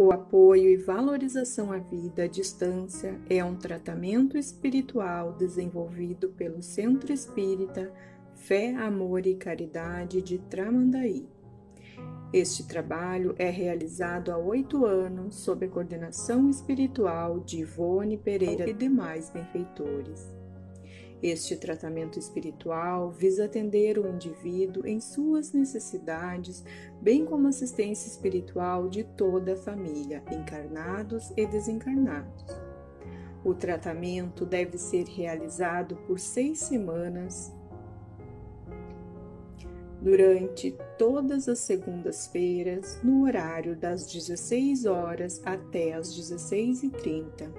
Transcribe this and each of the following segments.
O apoio e valorização à vida à distância é um tratamento espiritual desenvolvido pelo Centro Espírita Fé, Amor e Caridade de Tramandaí. Este trabalho é realizado há 8 anos sob a coordenação espiritual de Ivone Pereira e demais benfeitores. Este tratamento espiritual visa atender o indivíduo em suas necessidades, bem como assistência espiritual de toda a família, encarnados e desencarnados. O tratamento deve ser realizado por 6 semanas, durante todas as segundas-feiras, no horário das 16 horas até as 16h30.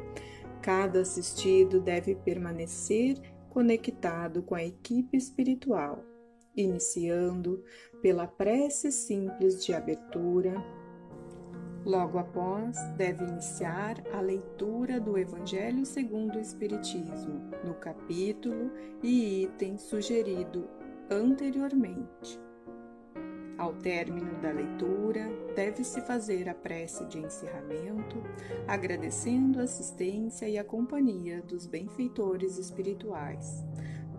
Cada assistido deve permanecer conectado com a equipe espiritual, iniciando pela prece simples de abertura. Logo após, deve iniciar a leitura do Evangelho segundo o Espiritismo, no capítulo e item sugerido anteriormente. Ao término da leitura, deve-se fazer a prece de encerramento, agradecendo a assistência e a companhia dos benfeitores espirituais.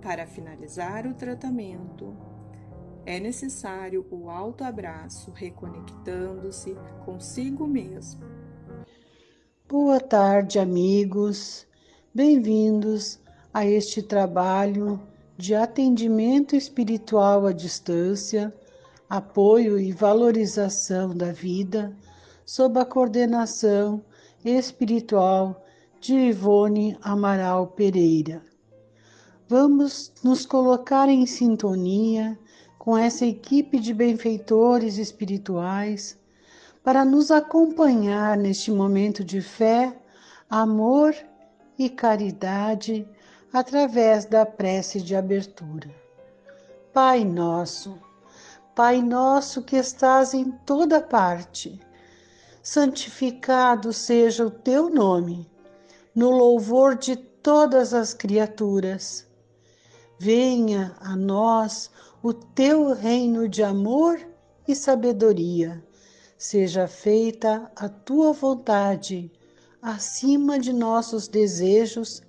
Para finalizar o tratamento, é necessário o autoabraço, reconectando-se consigo mesmo. Boa tarde, amigos. Bem-vindos a este trabalho de atendimento espiritual à distância, apoio e valorização da vida, sob a coordenação espiritual de Ivone Amaral Pereira. Vamos nos colocar em sintonia com essa equipe de benfeitores espirituais para nos acompanhar neste momento de fé, amor e caridade através da prece de abertura. Pai nosso que estás em toda parte, santificado seja o teu nome, no louvor de todas as criaturas. Venha a nós o teu reino de amor e sabedoria. Seja feita a tua vontade, acima de nossos desejos,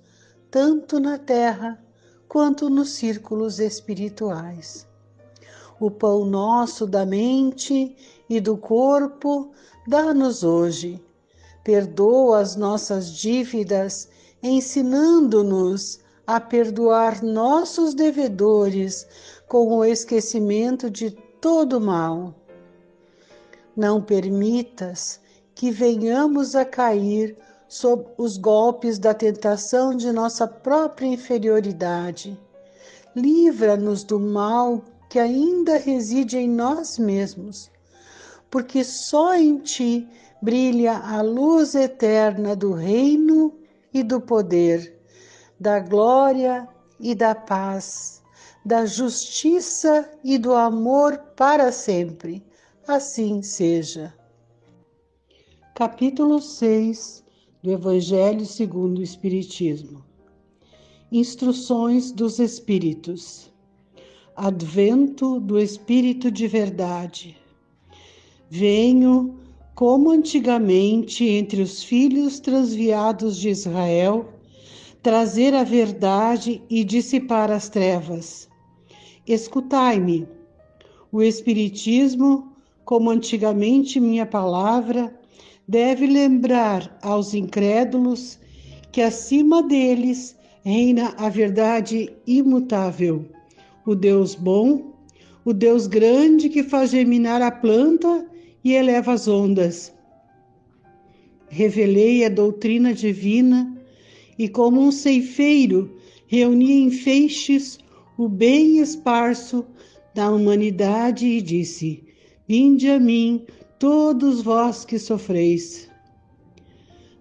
tanto na terra quanto nos círculos espirituais. O pão nosso da mente e do corpo dá-nos hoje. Perdoa as nossas dívidas, ensinando-nos a perdoar nossos devedores com o esquecimento de todo mal. Não permitas que venhamos a cair sob os golpes da tentação de nossa própria inferioridade. Livra-nos do mal que ainda reside em nós mesmos, porque só em ti brilha a luz eterna do reino e do poder, da glória e da paz, da justiça e do amor para sempre. Assim seja. Capítulo 6 do Evangelho segundo o Espiritismo. Instruções dos Espíritos. Advento do Espírito de Verdade. Venho, como antigamente entre os filhos transviados de Israel, trazer a verdade e dissipar as trevas. Escutai-me. O Espiritismo, como antigamente minha palavra, deve lembrar aos incrédulos que acima deles reina a verdade imutável, o Deus bom, o Deus grande que faz germinar a planta e eleva as ondas. Revelei a doutrina divina e, como um ceifeiro, reuni em feixes o bem esparso da humanidade e disse: vinde a mim, todos vós que sofreis.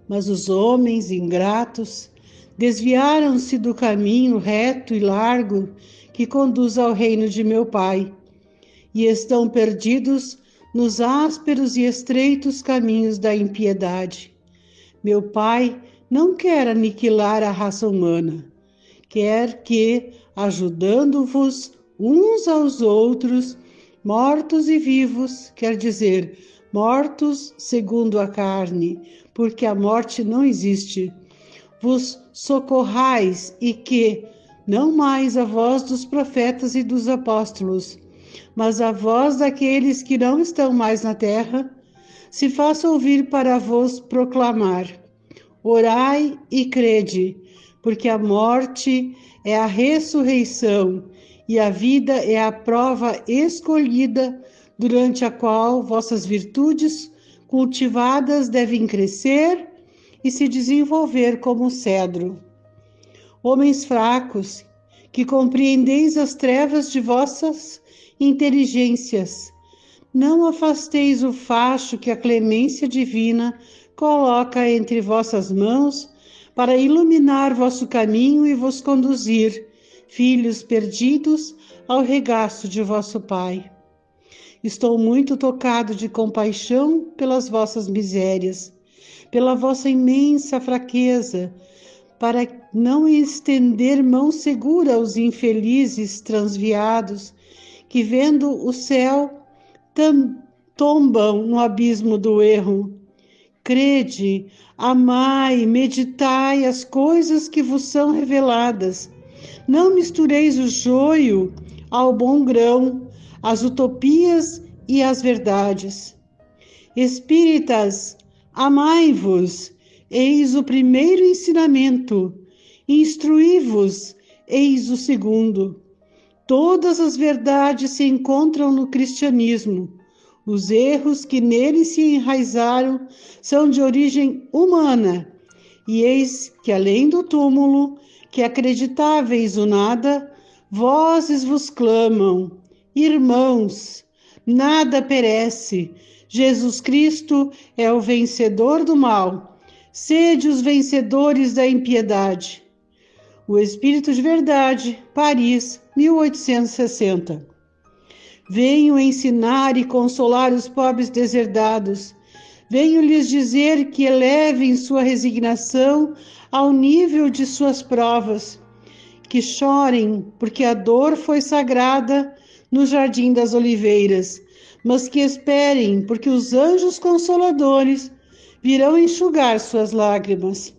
Mas os homens ingratos desviaram-se do caminho reto e largo que conduz ao reino de meu Pai, e estão perdidos nos ásperos e estreitos caminhos da impiedade. Meu Pai não quer aniquilar a raça humana, quer que, ajudando-vos uns aos outros, mortos e vivos, quer dizer, mortos segundo a carne, porque a morte não existe. Vos socorrais e que, não mais a voz dos profetas e dos apóstolos, mas a voz daqueles que não estão mais na terra, se faça ouvir para vos proclamar. Orai e crede, porque a morte é a ressurreição e a vida é a prova escolhida, durante a qual vossas virtudes cultivadas devem crescer e se desenvolver como cedro. Homens fracos, que compreendeis as trevas de vossas inteligências, não afasteis o facho que a clemência divina coloca entre vossas mãos para iluminar vosso caminho e vos conduzir, filhos perdidos, ao regaço de vosso Pai. Estou muito tocado de compaixão pelas vossas misérias, pela vossa imensa fraqueza, para não estender mão segura aos infelizes transviados, que vendo o céu tombam no abismo do erro. Crede, amai, meditai as coisas que vos são reveladas. Não mistureis o joio ao bom grão, as utopias e as verdades. Espíritas, amai-vos, eis o primeiro ensinamento. Instruí-vos, eis o segundo. Todas as verdades se encontram no cristianismo. Os erros que nele se enraizaram são de origem humana. E eis que, além do túmulo, que acreditáveis o nada, vozes vos clamam: irmãos, nada perece. Jesus Cristo é o vencedor do mal. Sede os vencedores da impiedade. O Espírito de Verdade, Paris, 1860. Venho ensinar e consolar os pobres deserdados. Venho lhes dizer que elevem sua resignação ao nível de suas provas. Que chorem, porque a dor foi sagrada no jardim das oliveiras, mas que esperem, porque os anjos consoladores virão enxugar suas lágrimas.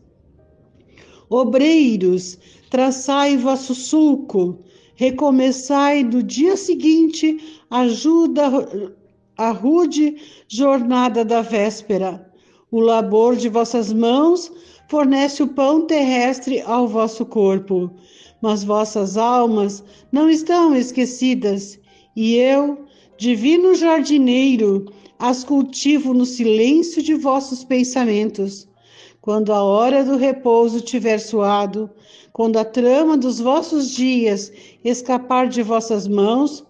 Obreiros, traçai vosso sulco, recomeçai no dia seguinte a rude jornada da véspera. O labor de vossas mãos fornece o pão terrestre ao vosso corpo, mas vossas almas não estão esquecidas, e eu, divino jardineiro, as cultivo no silêncio de vossos pensamentos. Quando a hora do repouso tiver soado, quando a trama dos vossos dias escapar de vossas mãos,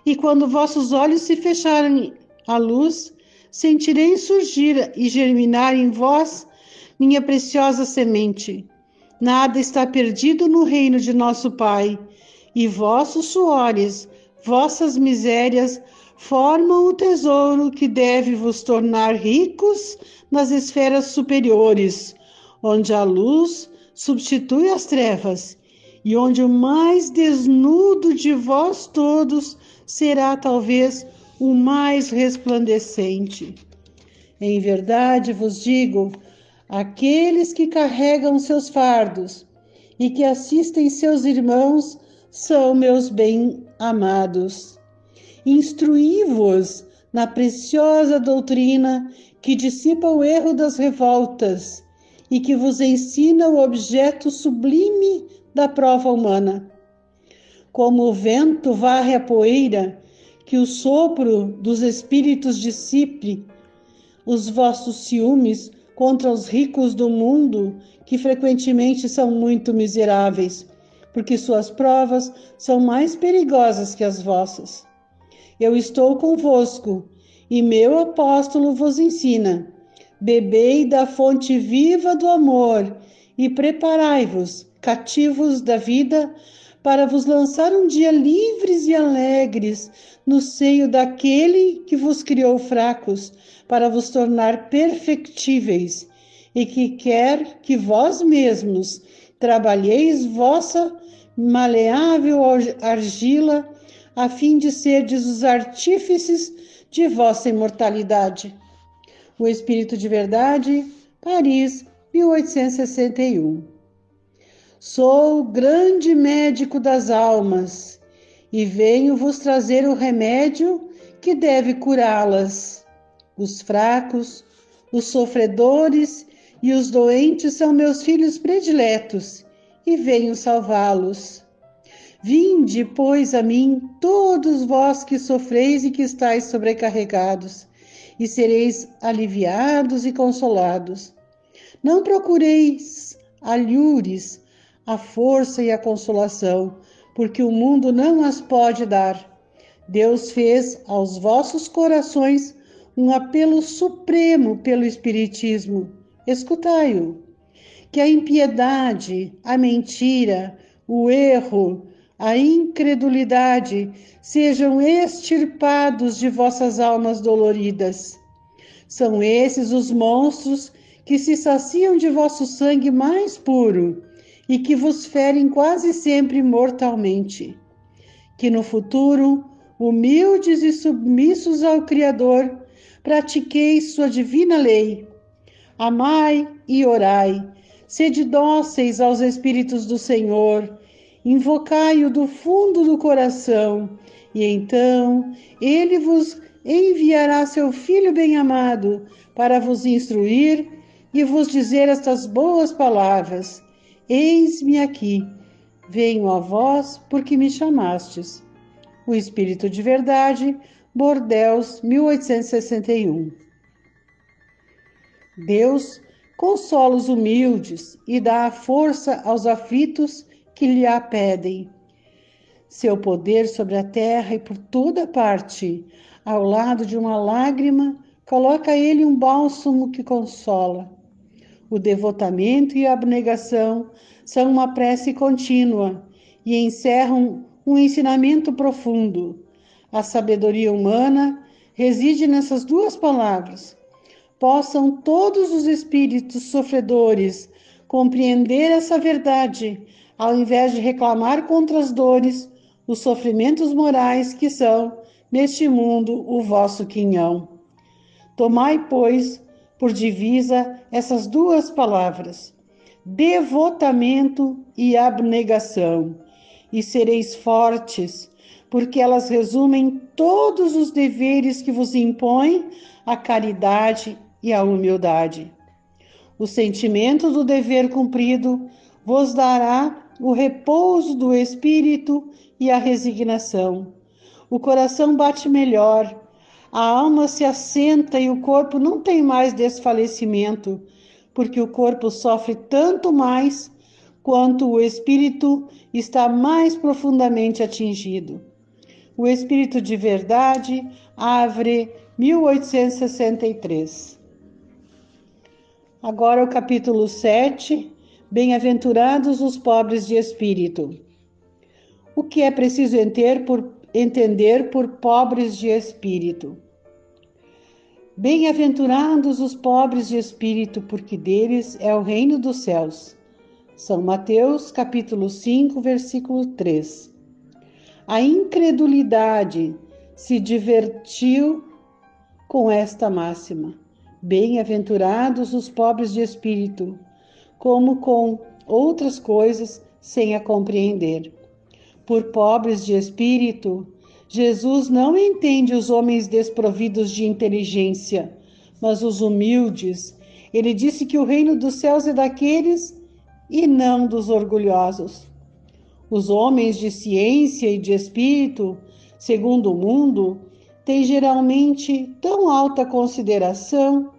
e quando vossos olhos se fecharem à luz, sentirei surgir e germinar em vós minha preciosa semente. Nada está perdido no reino de nosso Pai, e vossos suores, vossas misérias, formam o tesouro que deve vos tornar ricos nas esferas superiores, onde a luz substitui as trevas, e onde o mais desnudo de vós todos será talvez o mais resplandecente. Em verdade vos digo, aqueles que carregam seus fardos e que assistem seus irmãos são meus bem-amados. Instruí-vos na preciosa doutrina que dissipa o erro das revoltas e que vos ensina o objeto sublime da prova humana. Como o vento varre a poeira, que o sopro dos espíritos dissipe os vossos ciúmes contra os ricos do mundo, que frequentemente são muito miseráveis, porque suas provas são mais perigosas que as vossas. Eu estou convosco, e meu apóstolo vos ensina: bebei da fonte viva do amor e preparai-vos, cativos da vida, para vos lançar um dia livres e alegres no seio daquele que vos criou fracos, para vos tornar perfectíveis, e que quer que vós mesmos trabalheis vossa maleável argila, a fim de serdes os artífices de vossa imortalidade. O Espírito de Verdade, Paris, 1861. Sou o grande médico das almas e venho vos trazer o remédio que deve curá-las. Os fracos, os sofredores e os doentes são meus filhos prediletos e venho salvá-los. Vinde, pois, a mim, todos vós que sofreis e que estáis sobrecarregados, e sereis aliviados e consolados. Não procureis alhures a força e a consolação, porque o mundo não as pode dar. Deus fez aos vossos corações um apelo supremo pelo Espiritismo. Escutai-o. Que a impiedade, a mentira, o erro, a incredulidade sejam extirpados de vossas almas doloridas. São esses os monstros que se saciam de vosso sangue mais puro e que vos ferem quase sempre mortalmente. Que no futuro, humildes e submissos ao Criador, pratiqueis sua divina lei. Amai e orai, sede dóceis aos Espíritos do Senhor, invocai-o do fundo do coração, e então ele vos enviará seu Filho bem-amado para vos instruir e vos dizer estas boas palavras. Eis-me aqui, venho a vós porque me chamastes. O Espírito de Verdade, Bordeaux, 1861. Deus consola os humildes e dá a força aos aflitos que lhe a pedem. Seu poder sobre a terra e por toda parte, ao lado de uma lágrima, coloca a ele um bálsamo que consola. O devotamento e a abnegação são uma prece contínua e encerram um ensinamento profundo. A sabedoria humana reside nessas duas palavras. Possam todos os espíritos sofredores compreender essa verdade, ao invés de reclamar contra as dores, os sofrimentos morais que são, neste mundo, o vosso quinhão. Tomai, pois, por divisa essas duas palavras, devotamento e abnegação, e sereis fortes, porque elas resumem todos os deveres que vos impõem a caridade e a humildade. O sentimento do dever cumprido vos dará o repouso do espírito e a resignação. O coração bate melhor, a alma se assenta e o corpo não tem mais desfalecimento, porque o corpo sofre tanto mais quanto o espírito está mais profundamente atingido. O Espírito de Verdade, Havre, 1863. Agora o capítulo 7, Bem-aventurados os pobres de espírito. O que é preciso entender por pobres de espírito? Bem-aventurados os pobres de espírito, porque deles é o reino dos céus. São Mateus, capítulo 5, versículo 3. A incredulidade se divertiu com esta máxima. Bem-aventurados os pobres de espírito, como com outras coisas sem a compreender. Por pobres de espírito, Jesus não entende os homens desprovidos de inteligência, mas os humildes. Ele disse que o reino dos céus é daqueles e não dos orgulhosos. Os homens de ciência e de espírito, segundo o mundo, têm geralmente tão alta consideração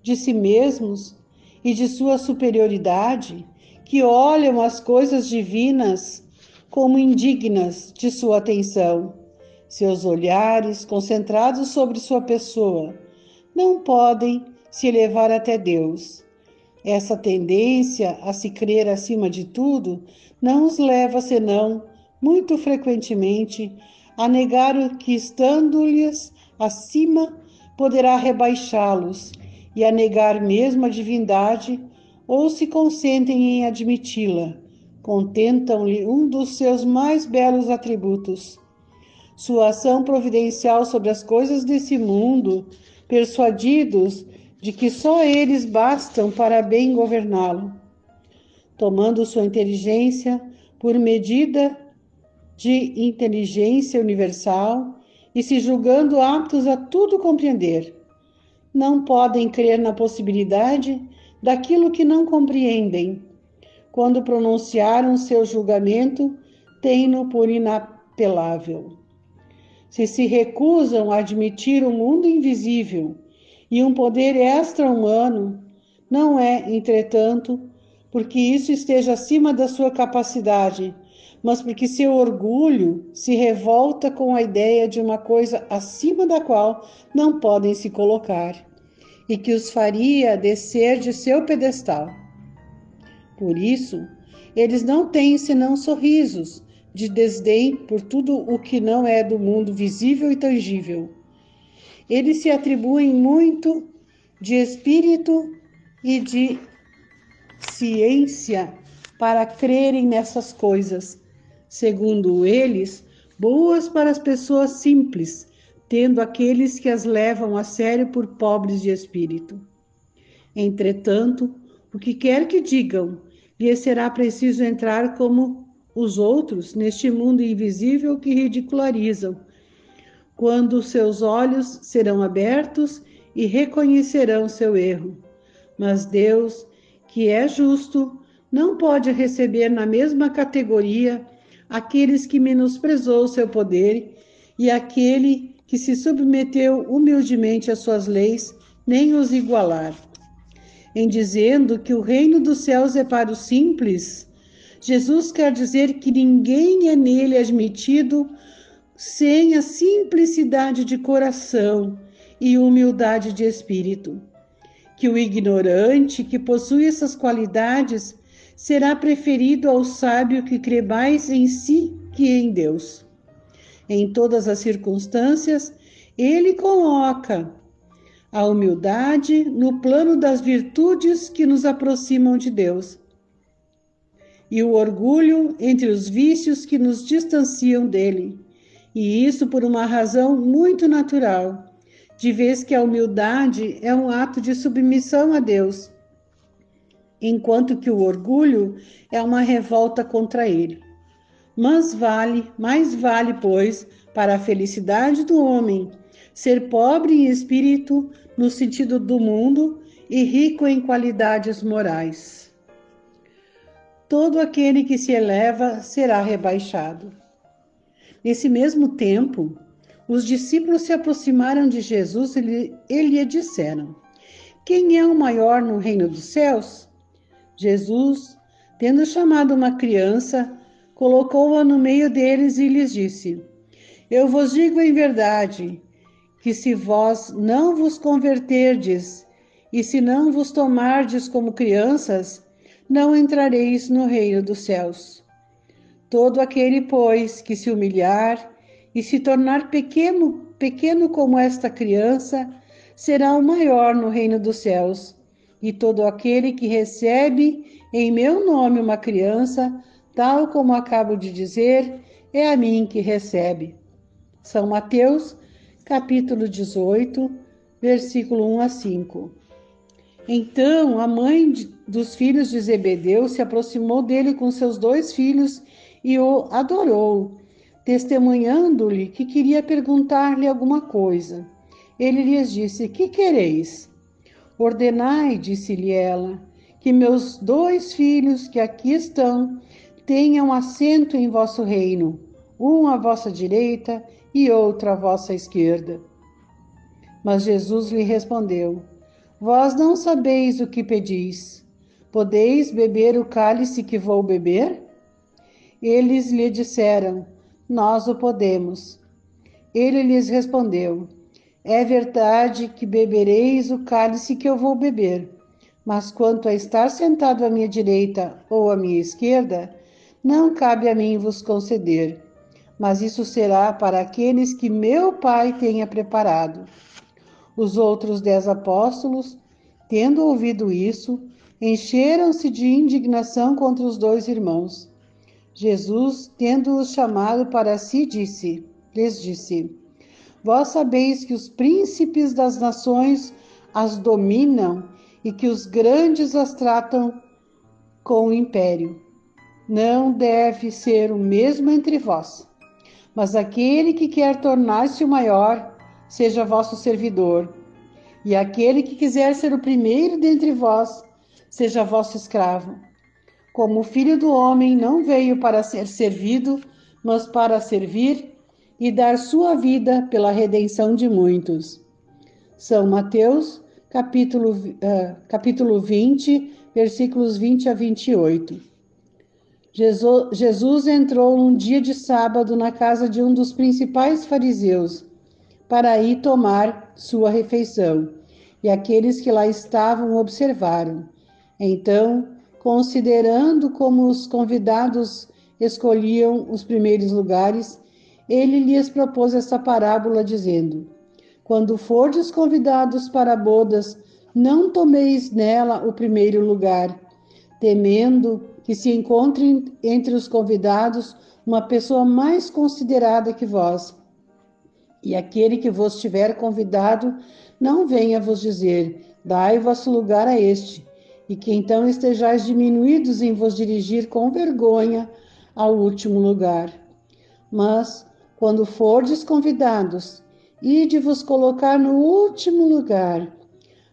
de si mesmos e de sua superioridade que olham as coisas divinas como indignas de sua atenção. Seus olhares, concentrados sobre sua pessoa, não podem se elevar até Deus. Essa tendência a se crer acima de tudo não os leva, senão, muito frequentemente, a negar o que, estando-lhes acima, poderá rebaixá-los, e a negar mesmo a divindade, ou se consentem em admiti-la, contentam-lhe um dos seus mais belos atributos. Sua ação providencial sobre as coisas desse mundo persuadidos de que só eles bastam para bem governá-lo, tomando sua inteligência por medida de inteligência universal e se julgando aptos a tudo compreender. Não podem crer na possibilidade daquilo que não compreendem. Quando pronunciaram seu julgamento, têm-no por inapelável. Se recusam a admitir um mundo invisível e um poder extra-humano, não é, entretanto, porque isso esteja acima da sua capacidade, mas porque seu orgulho se revolta com a ideia de uma coisa acima da qual não podem se colocar e que os faria descer de seu pedestal. Por isso, eles não têm senão sorrisos de desdém por tudo o que não é do mundo visível e tangível. Eles se atribuem muito de espírito e de ciência para crerem nessas coisas, segundo eles, boas para as pessoas simples, tendo aqueles que as levam a sério por pobres de espírito. Entretanto, o que quer que digam, lhes será preciso entrar como os outros neste mundo invisível que ridicularizam, quando seus olhos serão abertos e reconhecerão seu erro. Mas Deus, que é justo, não pode receber na mesma categoria aqueles que menosprezou seu poder e aquele que se submeteu humildemente às suas leis, nem os igualar. Em dizendo que o reino dos céus é para os simples, Jesus quer dizer que ninguém é nele admitido sem a simplicidade de coração e humildade de espírito. Que o ignorante que possui essas qualidades será preferido ao sábio que crê mais em si que em Deus. Em todas as circunstâncias, ele coloca a humildade no plano das virtudes que nos aproximam de Deus e o orgulho entre os vícios que nos distanciam dele. E isso por uma razão muito natural, de vez que a humildade é um ato de submissão a Deus, enquanto que o orgulho é uma revolta contra ele. Mais vale, pois, para a felicidade do homem, ser pobre em espírito no sentido do mundo e rico em qualidades morais. Todo aquele que se eleva será rebaixado. Nesse mesmo tempo, os discípulos se aproximaram de Jesus e lhe disseram: quem é o maior no reino dos céus? Jesus, tendo chamado uma criança, colocou-a no meio deles e lhes disse: eu vos digo em verdade, que se vós não vos converterdes e se não vos tomardes como crianças, não entrareis no reino dos céus. Todo aquele, pois, que se humilhar e se tornar pequeno como esta criança, será o maior no reino dos céus. E todo aquele que recebe em meu nome uma criança, tal como acabo de dizer, é a mim que recebe. São Mateus, capítulo 18, versículo 1 a 5. Então a mãe dos filhos de Zebedeu se aproximou dele com seus 2 filhos e o adorou, testemunhando-lhe que queria perguntar-lhe alguma coisa. Ele lhes disse: que quereis? Ordenai, disse-lhe ela, que meus 2 filhos que aqui estão tenham assento em vosso reino, um à vossa direita e outro à vossa esquerda. Mas Jesus lhe respondeu: vós não sabeis o que pedis. Podeis beber o cálice que vou beber? Eles lhe disseram: nós o podemos. Ele lhes respondeu: é verdade que bebereis o cálice que eu vou beber, mas quanto a estar sentado à minha direita ou à minha esquerda, não cabe a mim vos conceder, mas isso será para aqueles que meu Pai tenha preparado. Os outros 10 apóstolos, tendo ouvido isso, encheram-se de indignação contra os 2 irmãos. Jesus, tendo-os chamado para si, lhes disse: Vós sabeis que os príncipes das nações as dominam e que os grandes as tratam com império. Não deve ser o mesmo entre vós. Mas aquele que quer tornar-se o maior, seja vosso servidor. E aquele que quiser ser o primeiro dentre vós, seja vosso escravo. Como o Filho do Homem não veio para ser servido, mas para servir e dar sua vida pela redenção de muitos. São Mateus, capítulo 20, versículos 20 a 28. Jesus entrou num dia de sábado na casa de um dos principais fariseus, para ir tomar sua refeição, e aqueles que lá estavam observaram. Então, considerando como os convidados escolhiam os primeiros lugares, ele lhes propôs esta parábola, dizendo: Quando fordes convidados para bodas, não tomeis nela o primeiro lugar, temendo que se encontre entre os convidados uma pessoa mais considerada que vós. E aquele que vos tiver convidado, não venha vos dizer: dai vosso lugar a este, e que então estejais diminuídos em vos dirigir com vergonha ao último lugar. Mas, quando fordes convidados, ide vos colocar no último lugar,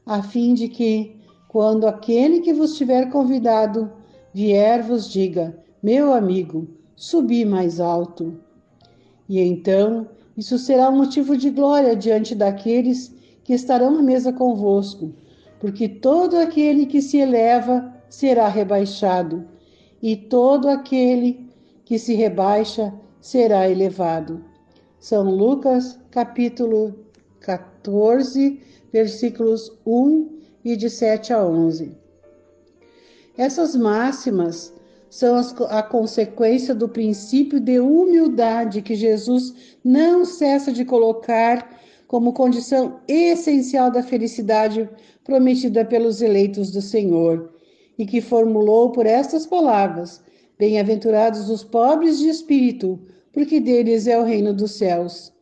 a fim de que, quando aquele que vos tiver convidado vier, vos diga: meu amigo, subi mais alto. E então isso será um motivo de glória diante daqueles que estarão à mesa convosco, porque todo aquele que se eleva será rebaixado, e todo aquele que se rebaixa será elevado. São Lucas, capítulo 14, versículos 1 e de 7 a 11. Essas máximas são a consequência do princípio de humildade que Jesus não cessa de colocar como condição essencial da felicidade prometida pelos eleitos do Senhor, e que formulou por estas palavras: bem-aventurados os pobres de espírito, porque deles é o reino dos céus.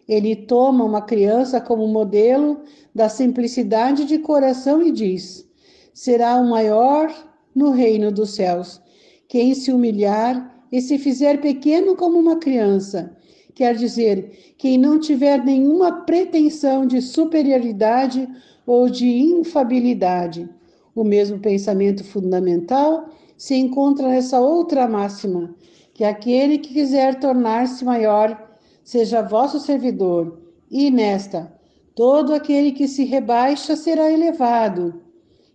Ele toma uma criança como modelo da simplicidade de coração e diz: será o maior no reino dos céus quem se humilhar e se fizer pequeno como uma criança, quer dizer, quem não tiver nenhuma pretensão de superioridade ou de infabilidade. O mesmo pensamento fundamental se encontra nessa outra máxima, que aquele que quiser tornar-se maior, seja vosso servidor, e nesta, todo aquele que se rebaixa será elevado,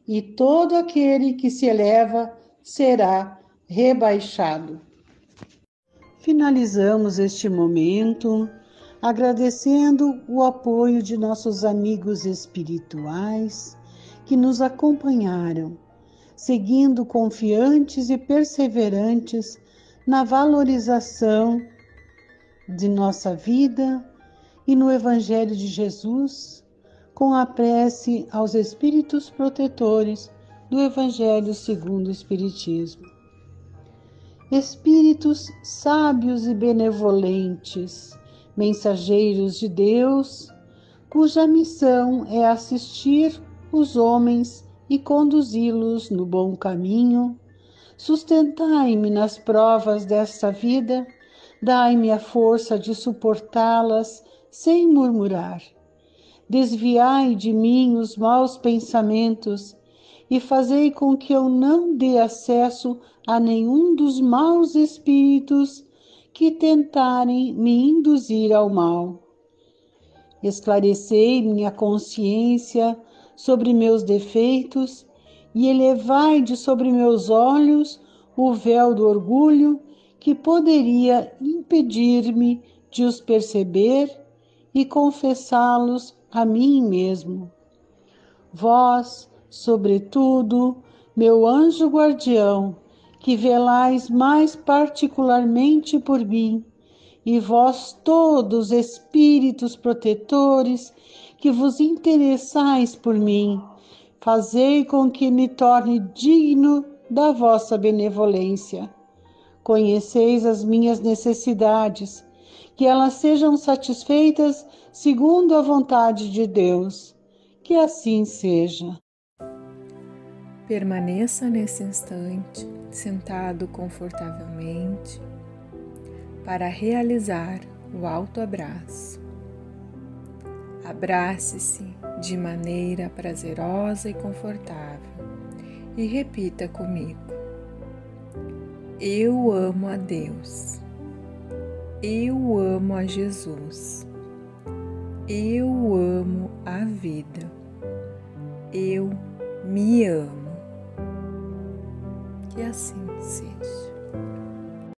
e todo aquele que se eleva será rebaixado. Finalizamos este momento agradecendo o apoio de nossos amigos espirituais que nos acompanharam, seguindo confiantes e perseverantes na valorização de nossa vida e no Evangelho de Jesus, com a prece aos espíritos protetores do Evangelho segundo o Espiritismo. Espíritos sábios e benevolentes, mensageiros de Deus, cuja missão é assistir os homens e conduzi-los no bom caminho, sustentai-me nas provas desta vida, dai-me a força de suportá-las sem murmurar. Desviai de mim os maus pensamentos e fazei com que eu não dê acesso a nenhum dos maus espíritos que tentarem me induzir ao mal. Esclarecei minha consciência sobre meus defeitos e elevai de sobre meus olhos o véu do orgulho que poderia impedir-me de os perceber e confessá-los a mim mesmo. Vós, sobretudo, meu anjo guardião, que velais mais particularmente por mim, e vós todos, espíritos protetores, que vos interessais por mim, fazei com que me torne digno da vossa benevolência. Conheceis as minhas necessidades, que elas sejam satisfeitas segundo a vontade de Deus. Que assim seja. Permaneça nesse instante, sentado confortavelmente, para realizar o autoabraço. Abrace-se de maneira prazerosa e confortável e repita comigo: eu amo a Deus, eu amo a Jesus, eu amo a vida, eu me amo. Que assim seja.